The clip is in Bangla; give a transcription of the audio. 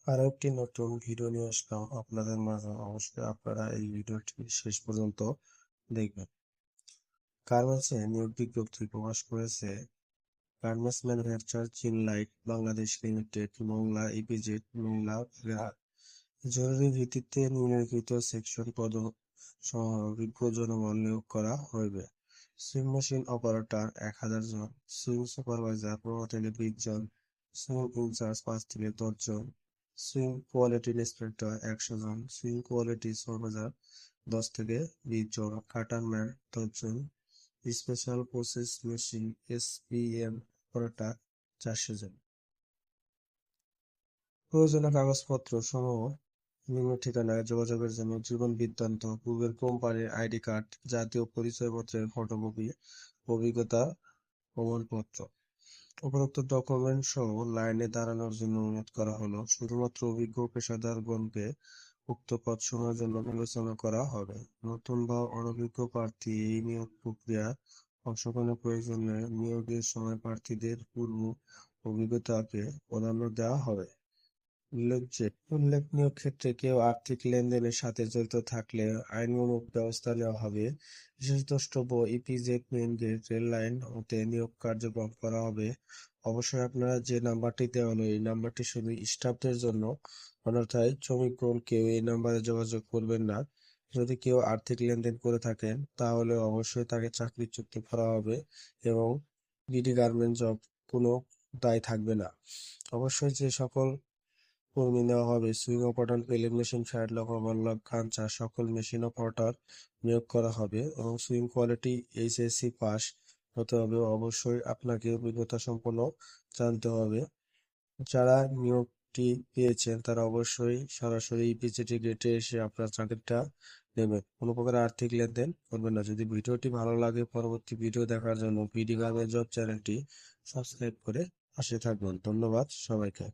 আরো একটি নতুন ভিডিও নিয়ে আসলাম আপনাদের মাঝে। অবশ্যই আপনারা এই ভিডিওটি শেষ পর্যন্ত দেখবেন। গার্মেন্টসে নিয়োগ বিজ্ঞপ্তি প্রকাশ করেছে garments manufacture Genlight Bangladesh limited, Mongla EPZ, Mongla Bihar. জরুরি ভিত্তিতে নিম্নলিখিত সেকশন পদ সহ অভিজ্ঞ জনবল নিয়োগ করা হইবে। সুইং মেশিন অপারেটর 1000 জন, সুইং সুপারভাইজার 15 থেকে 20 জন, সুইং ইনচার্জ 5 থেকে 10 জন, সুইং কোয়ালিটি ইন্সপেক্টর 100 জন, সুইং কোয়ালিটি সুপারভাইজার 10 থেকে 20 জন, কাটার ম্যান 10 জন, special process machine SPM operator 400 জন। প্রয়োজনীয় কাগজপত্র সমূহ নিম্ন ঠিকানায় যোগাযোগের জন্য জীবন বৃত্তান্ত, পূর্বের কোম্পানির আইডি কার্ড, জাতীয় পরিচয়পত্রের ফটোকপি, অভিজ্ঞতা প্রমাণপত্র। উপরোক্ত ডকুমেন্ট সহ লাইনে দাঁড়ানোর জন্য অনুরোধ করা হলো। শুধুমাত্র অভিজ্ঞ পেশাদারগণকে উক্ত পদসমূহের জন্য বিবেচনা করা হবে। নতুন বা অনভিজ্ঞ প্রার্থী এই নিয়োগ প্রক্রিয়া অংশগ্রহণের প্রয়োজনে নিয়োগের সময় প্রার্থীদের পূর্ব অভিজ্ঞতাকে প্রাধান্য দেওয়া হবে। উল্লেখনীয় ক্ষেত্রে কেউ আর্থিক লেনদেনের সাথে জড়িত থাকলে আইনানুগ ব্যবস্থা নেওয়া হবে। বিশেষ দ্রষ্টব্য EPZ main gate, rail line হতে নিয়োগ কার্যক্রম করা হবে। অবশ্যই আপনারা যে নাম্বারটি দেওয়া হলো এই নাম্বারটি শুধু স্টাফদের জন্য, অন্যথায় শ্রমিকগণ কেউ এই নাম্বারে যোগাযোগ করবেন না। যদি কেউ আর্থিক লেনদেন করে থাকেন তাহলে অবশ্যই তাকে চাকরিচ্যুত করা হবে এবং বিডি গার্মেন্ট জব কোনো দায় থাকবে না। অবশ্যই যে সকল কর্মী নেওয়া হবে সুইং অপারেটর, পেলেট মেশিন, ফ্যাট লক, ওভারলক, খাঁচা সকল মেশিন অপারেটর নিয়োগ করা হবে এবং সুইং কোয়ালিটি এইচএসসি পাস হতে হবে। অবশ্যই আপনাকে অভিজ্ঞতা সম্পন্ন জানতে হবে। যারা নিয়োগটি পেয়েছেন তারা অবশ্যই সরাসরি ইপিজেডি গেটে এসে আপনার চাকরিটা নেবেন। কোনো প্রকার আর্থিক লেনদেন করবেন না। যদি ভিডিওটি ভালো লাগে পরবর্তী ভিডিও দেখার জন্য বিডি গার্মেন্ট জব চ্যানেলটি সাবস্ক্রাইব করে পাশে থাকবেন। ধন্যবাদ সবাইকে।